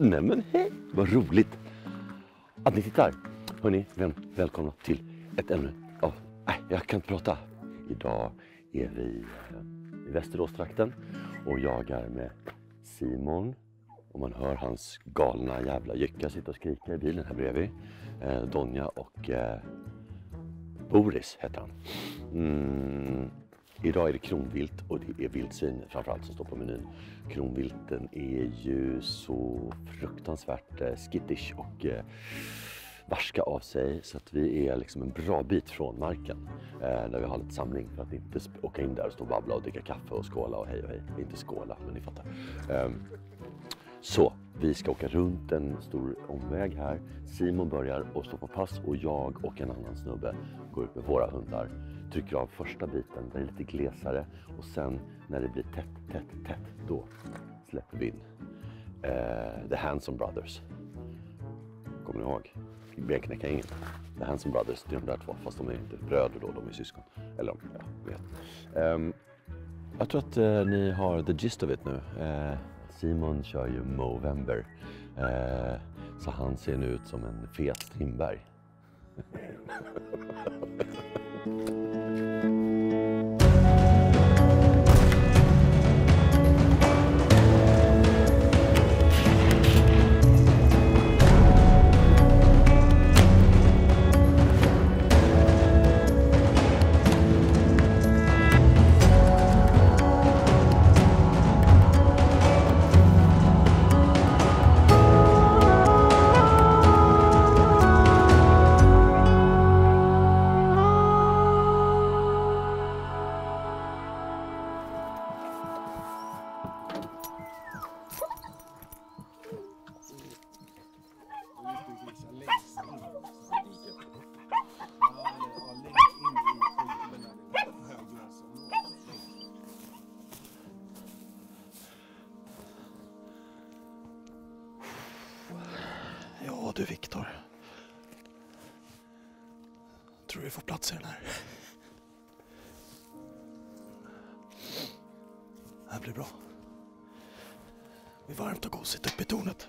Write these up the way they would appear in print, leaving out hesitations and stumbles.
Nej men hej, vad roligt att ni tittar. Hörrni, välkomna till ett ännu. Jag kan inte prata. Idag är vi i Västeråstrakten och jag är med Simon. Och man hör hans galna jävla jycka sitta och skrika i bilen här bredvid. Donja och Boris heter han. Idag är det kronvilt och det är vildsvin framförallt som står på menyn. Kronvilten är ju så fruktansvärt skittish och varska av sig så att vi är liksom en bra bit från marken där vi har lite samling för att inte åka in där och stå och babbla och dricka kaffe och skåla och hej och hej. Inte skåla, men ni fattar. Så vi ska åka runt en stor omväg här. Simon börjar och stå på pass och jag och en annan snubbe går ut med våra hundar. Trycker av första biten, det är lite glesare och sen när det blir tätt, då släpper vi in The Hanson Brothers. Kommer ni ihåg? Benknäckaren. The Hanson Brothers, det är de där två, fast de är inte bröder då, de är syskon. Eller vet. Jag tror att ni har the gist of it nu. Simon kör ju Movember. Så han ser nu ut som en fet Strindberg. Ja du Viktor. Tror du får plats i den här? Det här blir bra. Det är varmt och gosigt uppe i tornet.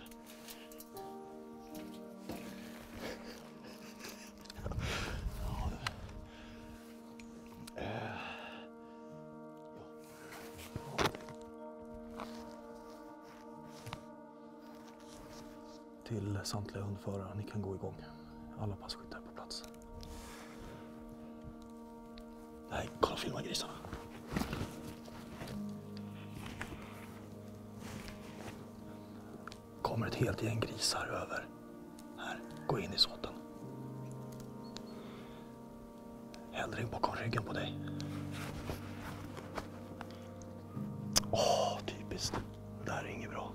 Till samtliga hundförare, ni kan gå igång. Alla passkyttar på plats. Nej, kolla, filma grisarna. Kommer ett helt gäng grisar över. Här, gå in i såten. Hällring bakom ryggen på dig. Typiskt. Det här är inget bra.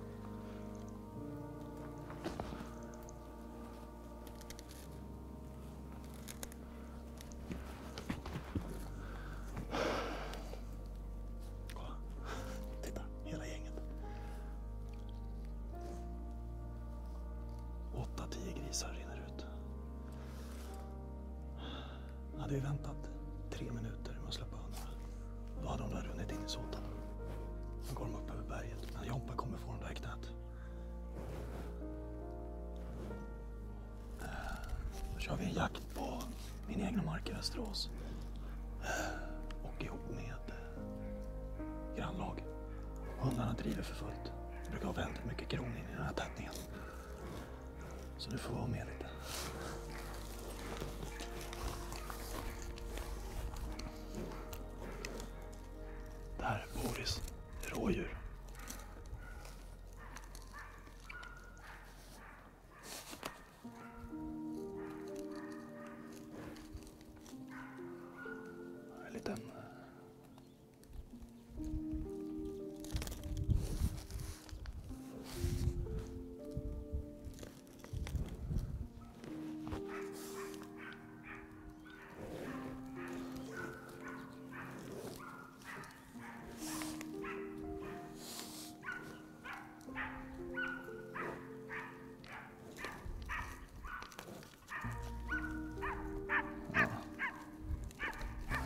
Titta, hela gänget. 8-10 grisar rinner ut. Hade vi väntat 3 minuter med att släppa hundarna, då hade de där runnit in i såten. Nu går de upp över berget, men Jompa kommer få dem där i knät. Nu kör vi en jakt på min egna mark i Västerås. Och ihop med grannlag. Hundarna driver för fullt. Det brukar vara väldigt mycket kron in i den här tätningen. Så du får vara med lite. Där, Boris. Rådjur. En liten...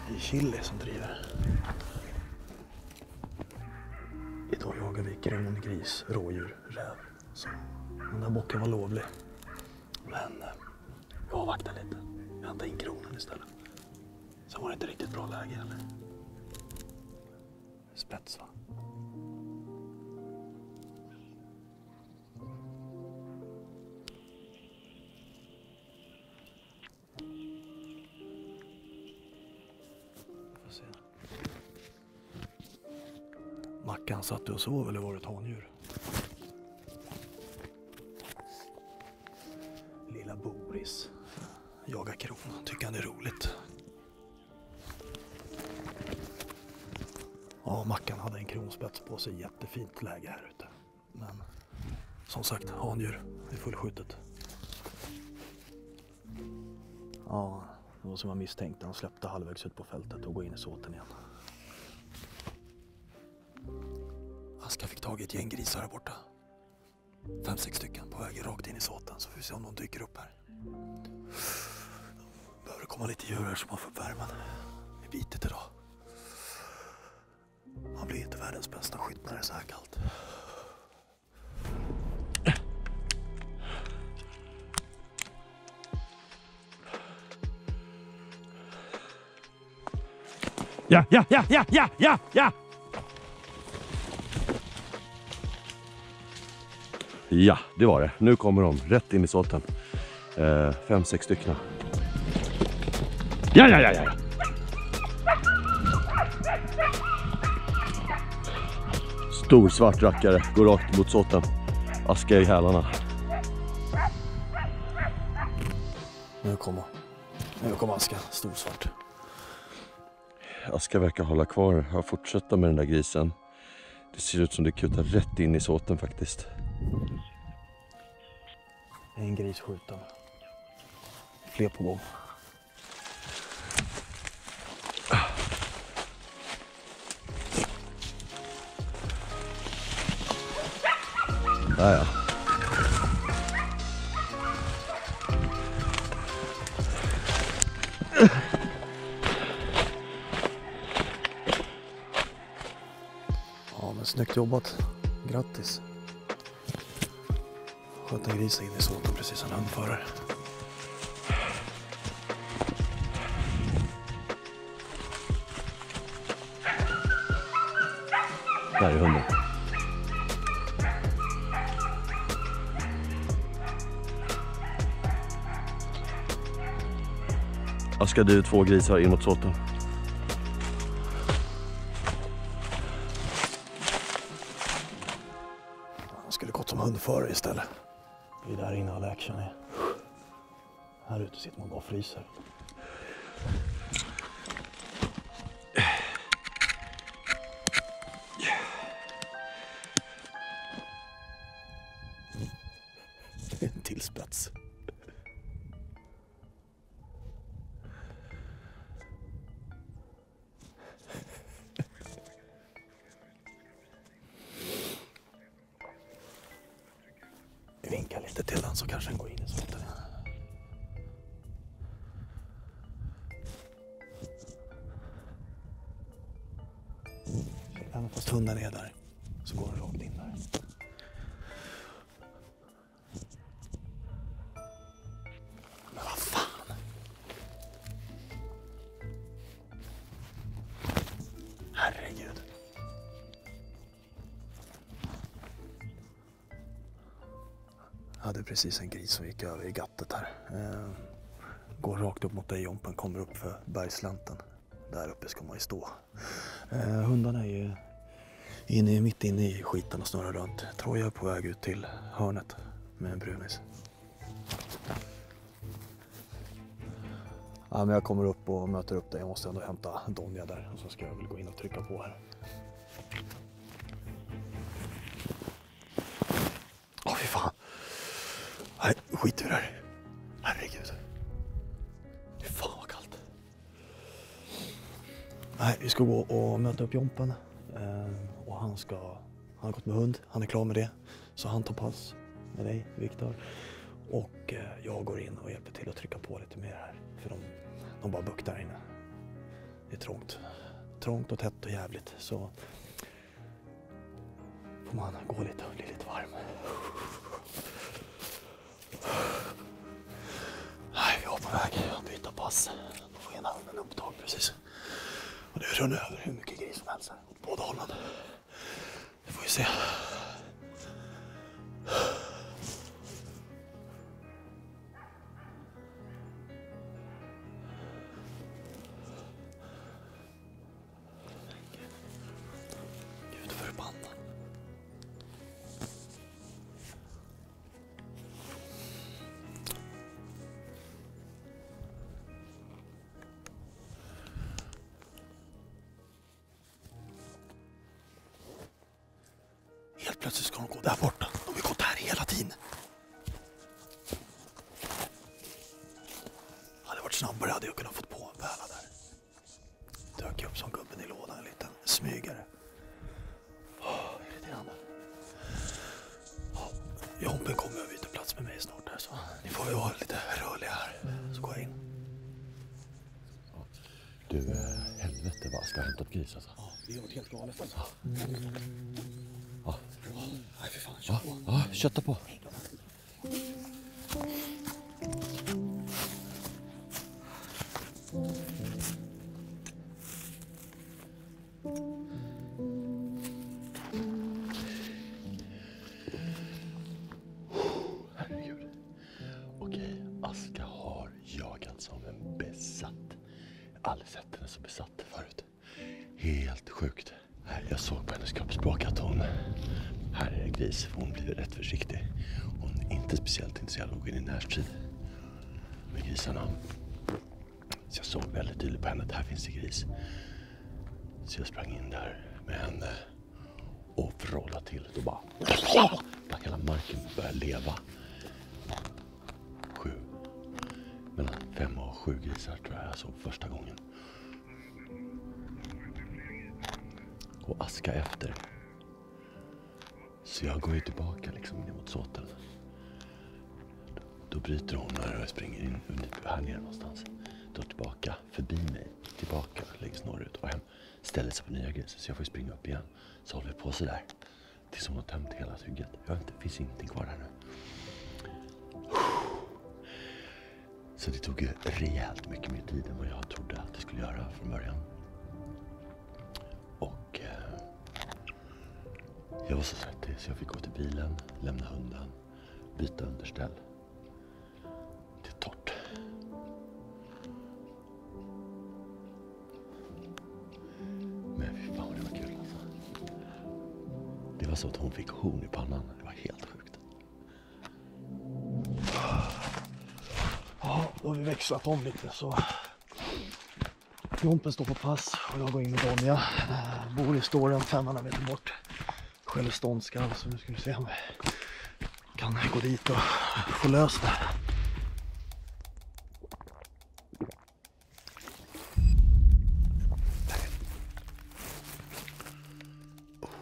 Det är Chili som driver. Idag jagar vi grångris, rådjur, räv. Så Den där bocken var lovlig. Men jag avvaktade lite. Jag hämtade in kronan istället. Sen var det inte riktigt bra läge heller. Spets va? Får se. Mackan satt och sov eller var det ett handjur? Lilla Boris jagar kron, tycker han är roligt. Ja, Mackan hade en kronspets på sig, jättefint läge här ute. Men som sagt, handjur är fullskjutet. Ja, det var som jag misstänkte. Han släppte halvvägs ut på fältet och gå in i såten igen. Aska fick tag i ett gäng grisar här borta. 5-6 stycken på väg rakt in i såten, så får vi se om de dyker upp här. Behöver komma lite djur här som man får värmen. Det är bitigt idag. Man blir inte världens bästa skytt när det är så här kallt. Ja! Ja, det var det. Nu kommer de rätt in i såten. 5-6 stycken. Ja! Stor svart rackare, går rakt mot såten. Aska i hälarna. Nu kommer Aska, stor svart. Aska verkar hålla kvar, har fortsätta med den där grisen. Det ser ut som det kutar rätt in i såten faktiskt. En gris skjuten. Fler på gång. Där ja. Ja, men snyggt jobbat. Grattis. Sköt en gris in i såten precis som han förare. Där är hunden. Aska driver 2 grisar in mot såten. Han skulle gått som hundförare istället. Det är där inne all action är. Här ute sitter man bara och fryser. En till spets. Vinka lite till den så kanske den går in i såten. Även fast hunden är där så går den rakt in där. Men vad fan? Herregud. Jag hade precis en gris som gick över i gattet här. Går rakt upp mot Ejompen, kommer upp för bergslänten. Där uppe ska man ju stå. Hundarna är ju mitt inne i skiten och snurrar runt. Jag tror jag är på väg ut till hörnet med en brunis. Ja, men jag kommer upp och möter upp dig. Jag måste ändå hämta Donja där och så ska jag väl gå in och trycka på här. Åh, fy fan. Nej, skit i det här. Herregud. Fy fan vad kallt. Nej, vi ska gå och möta upp Jompen. Och han har gått med hund. Han är klar med det. Så han tar pass med dig, Viktor. Och jag går in och hjälper till att trycka på lite mer här. För de bara buktar inne. Det är trångt. Trångt och tätt och jävligt. Så får man gå lite och bli lite varm. run över hur mycket gris som helst här. Åt båda hållen. Det får vi se. Gud förbannad. Helt plötsligt ska de gå där borta. De har gått här hela tiden. Hade jag varit snabbare hade jag kunnat fått på en pärla där. Dök upp som gubben i lådan, en liten smygare. Irriterande. Jompen kommer att byta plats med mig snart här, så ni får väl vara lite rörliga här. Så går jag in. Du, helvete vad ska jag hämta upp gris alltså? Ja, det har varit helt galet alltså. Ja. Nej för fan, kör på. Ja, kötta på. Herregud. Okej, Aska har jagat som en besatt. Jag har aldrig sett henne så besatt förut. Helt sjukt. Jag såg på hennes kroppsspråk att hon... Här är gris, hon blir rätt försiktig. Hon är inte speciellt intresserad av att gå in i närstrid med grisarna. Så jag såg väldigt tydligt på henne att här finns det gris. Så jag sprang in där med henne och vrålade till. Då bara hela marken började leva. 7. Mellan 5 och 7 grisar tror jag såg första gången. Och Aska efter. Så jag går ju tillbaka liksom in mot såten. Då bryter hon när jag springer in här nere någonstans. Då tillbaka, förbi mig, tillbaka, lägger norrut och hem. Ställer sig på nya grisar så jag får springa upp igen. Så håller vi på så där. Tills hon har tömt hela hugget. Det finns ingenting kvar där nu. Så det tog ju rejält mycket mer tid än vad jag trodde att det skulle göra från början. Och jag var så svettig så jag fick gå till bilen, lämna hunden, byta underställ till torrt. Men fy fan vad det var kul alltså. Det var så att hon fick horn i pannan, det var helt sjukt. Ja, då har vi växlat om lite så. Jompen står på pass och jag går in med Donja. Bor i ståren 500 meter bort. Själv ståndskall, så nu ska vi se om vi kan gå dit och få löst det.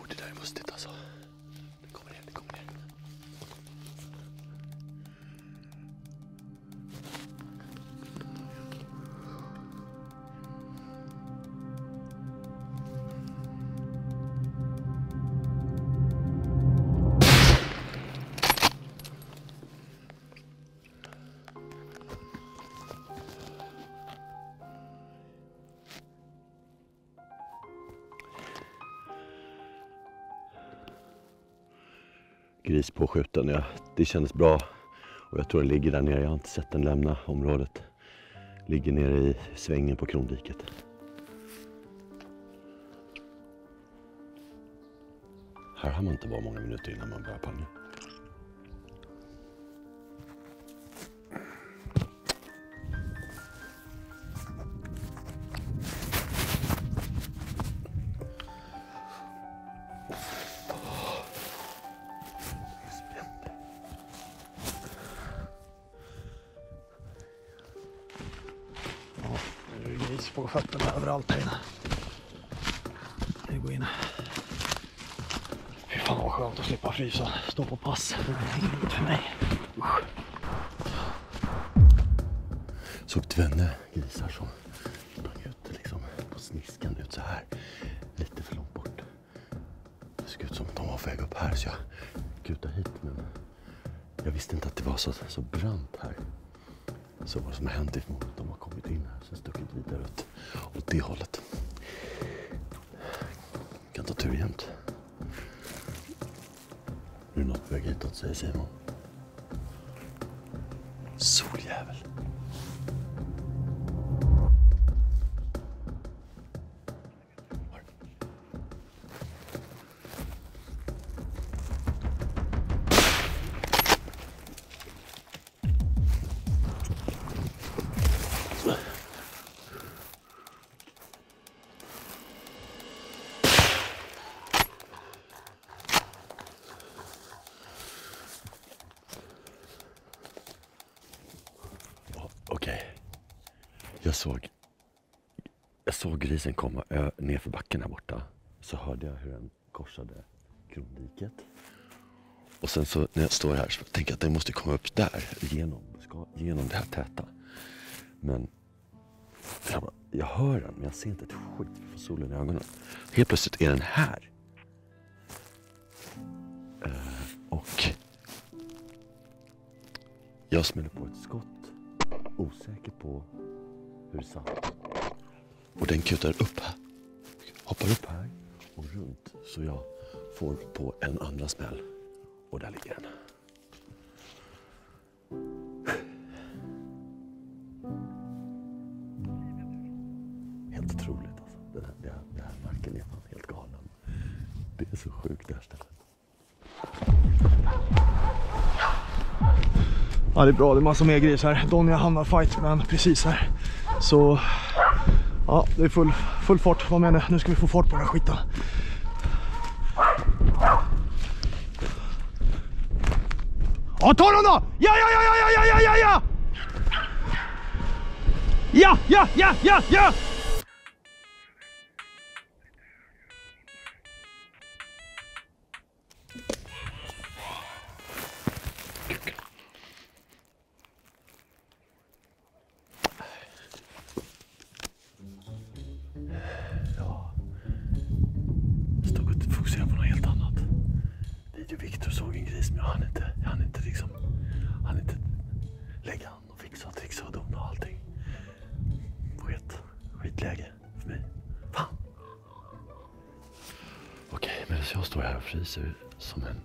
Det där är mustigt alltså. Det kommer ner. Gris på skjuten, ja. Det kändes bra. Och jag tror den ligger där nere. Jag har inte sett den lämna området. Ligger nere i svängen på Krondiket. Här har man inte varit många minuter innan man börjar panga. På fötterna överallt här inne. Vi går in. Fy fan vad skönt att slippa frysa. Stå på pass. Det är inget för mig. Usch. Såg tvenne grisar som sprang ut liksom på sniskan ut så här. Lite för långt bort. Det såg ut som att de var på väg upp här så jag kutade hit men jag visste inte att det var så brant här. Så vad som har hänt är att de har kommit in här, sen stuckit vidare åt det hållet. Kan ta tur jämt. Nu är något på väg hitåt, säger Simon. Soljävel. Okej. Jag såg grisen komma ner för backen här borta. Så hörde jag hur den korsade Krondiket. Och sen så när jag står här så tänker jag att den måste komma upp där genom det här täta. Men jag hör den, men jag ser inte ett skit för solen i ögonen. Helt plötsligt är den här. Och jag smäller på ett skott. Osäker på hur det satt. Och den kutar upp här. Hoppar upp här och runt. Så jag får på en andra smäll. Och där ligger den. Helt otroligt alltså. Den här marken är fan helt galen. Det är så sjukt det här stället. Ja, det är bra. Det är massa mer gris här. Donja hamnar fight med precis här. Så ja, det är full fart. Vad menar? Nu ska vi få fart på den här skiten. Ja, ta den då! Ja! Ja! Fokusera på något helt annat. Videoviktor såg en gris, men han inte lägga han och fixa och trixa och dona och allting. Skitläge för mig. Fan. Okej, men så jag står här och fryser som en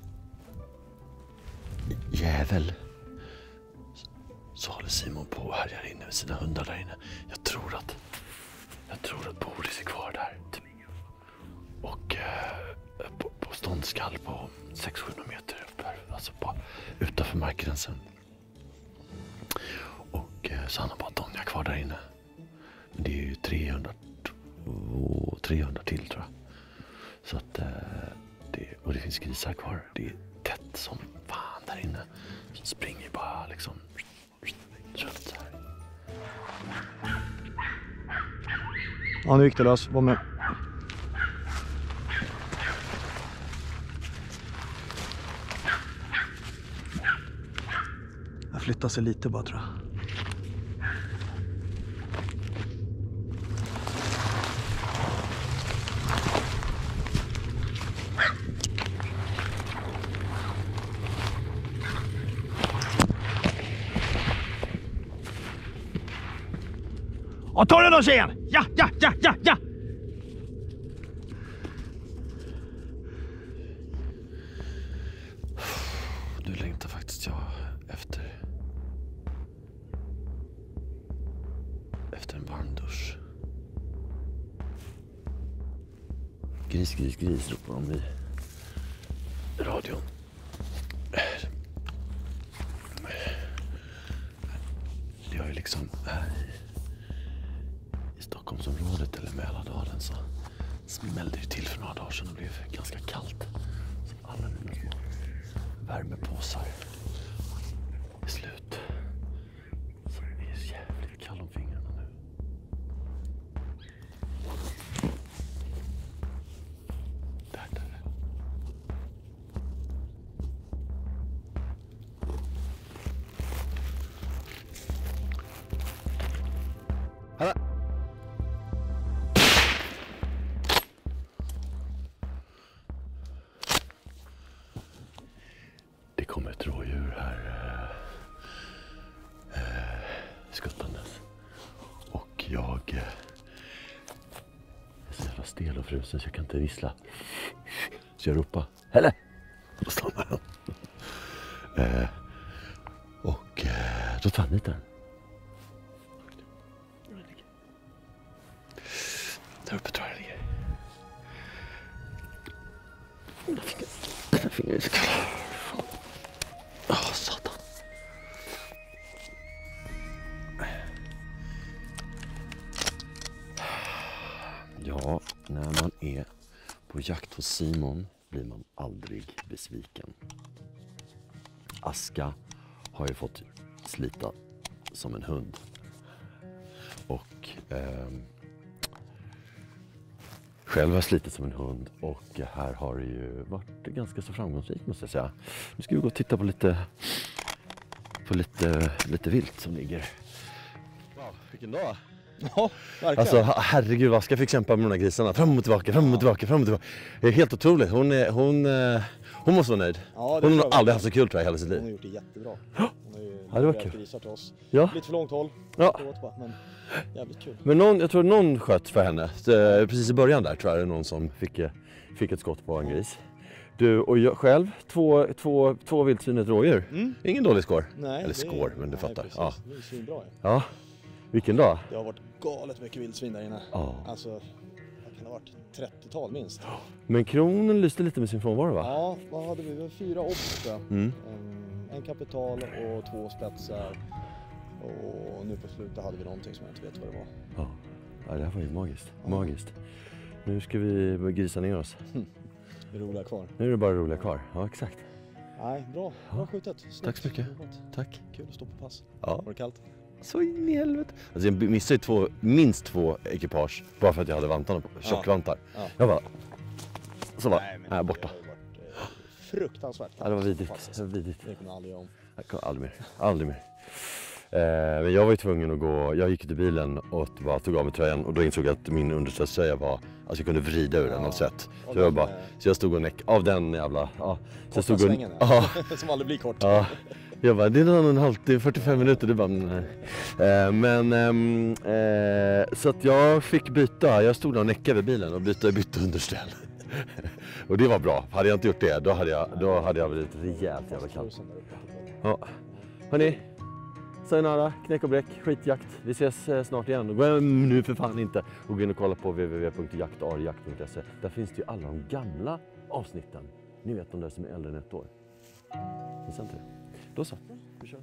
jävel. Så håller Simon på här inne med sina hundar där inne. Jag tror att Boris är kvar där. Och på ståndskall på 600-700 meter upp här, alltså utanför markgränsen. Och så han har bara Donja kvar där inne. Men det är ju 300 till tror jag. Så att och det finns grisar kvar. Det är tätt som fan där inne. Så springer bara liksom runt så här. Ja, nu gick det lös. Var med. Jag flyttar sig lite bara, tror jag. Och ta den då, tjejen! Ja! Nu längtar faktiskt jag efter en varm dusch. Gris ropar de i radion. Det är ju liksom här i Stockholmsområdet eller Mälardalen så smällde det till för några dagar sedan och blev ganska kallt. Så alla mina små värmepåsar är slut. Så det är jävligt kall om fingrarna nu. Där. Hallå! Det kommer ett rådjur här skuttandes. Och jag är så jävla stel och frusen så jag kan inte vissla. Så jag ropar, Helle! Då stannar han. Och då tar han hit den. Där uppe tror jag det ligger. Fingret är så kall. Åh, satan. Ja, när man är på jakt hos Simon blir man aldrig besviken. Aska har ju fått slita som en hund. Och själv har jag slitit som en hund och här har det ju varit ganska så framgångsrikt måste jag säga. Nu ska vi gå och titta på lite vilt som ligger. Wow, vilken dag! Ja, verkligen. Alltså herregud, Aska fick kämpa med de här grisarna. Fram och tillbaka, fram och tillbaka, fram och tillbaka. Det är helt otroligt. Hon måste vara nöjd. Ja, Hon har aldrig haft så kul tror jag hela sitt Hon har liv. gjort det jättebra. Hon har ju Ja, det var kul. grisar till oss. Ja. Lite för långt håll. Ja. Men jävligt kul. Men jag tror någon sköt för henne. Precis i början där tror jag det är någon som fick ett skott på en gris. Du och jag själv, två vildsvin och ett rådjur. Ingen dålig score. Nej, eller score, men du fattar. Precis. Ja. Det är svinbra. Ja. Vilken dag? Det har varit galet mycket vildsvin där inne. Ja. Alltså, det kan ha varit 30-tal minst. Men kronen lyste lite med sin frånvaro va? Ja, vad hade vi? 4 obs tror jag. Mm. En kapital och 2 spetsar. Och nu på slutet hade vi någonting som jag inte vet vad det var. Ja, det här var ju magiskt. Magiskt. Nu ska vi grisa ner oss. Det är roliga kvar. Nu är det bara roliga kvar. Ja, exakt. Nej, bra. Bra skjutet. Snyggt. Tack så mycket. Jobbat. Tack. Kul att stå på pass. Ja. Var det kallt? Så in i helvete. Alltså jag missade ju minst två ekipage bara för att jag hade vantarna på. Tjockvantar. Ja. Jag bara... Så var men borta. Det har varit fruktansvärt kallt. Ja, det var vidrigt. Det var vidrigt. Det kommer jag aldrig göra om. Jag kommer aldrig mer. Aldrig mer. Men jag var ju tvungen att gå. Jag gick till bilen och bara tog av mig tröjan och då insåg jag att min understödströja var... Alltså jag kunde vrida ur den något sätt. Så jag stod och av den jävla... Ja. Så jag stod och... Svängen, ja. Som aldrig blir kort. Ja. Jag bara, det är någon halvtid, 45 minuter. Det bara, nej. Så att jag fick byta. Jag stod där och näckade vid bilen och bytte underställ. Och det var bra. Hade jag inte gjort det, då hade jag blivit rejält jävla kall. Ja. Hörni, sayonara, knäck och bräck, skitjakt. Vi ses snart igen. Gå nu för fan inte och gå in och kolla på www.jaktarjakt.se. Där finns det ju alla de gamla avsnitten. Ni vet de där som är äldre än 1 år. Missa inte det. Då så, vi kör.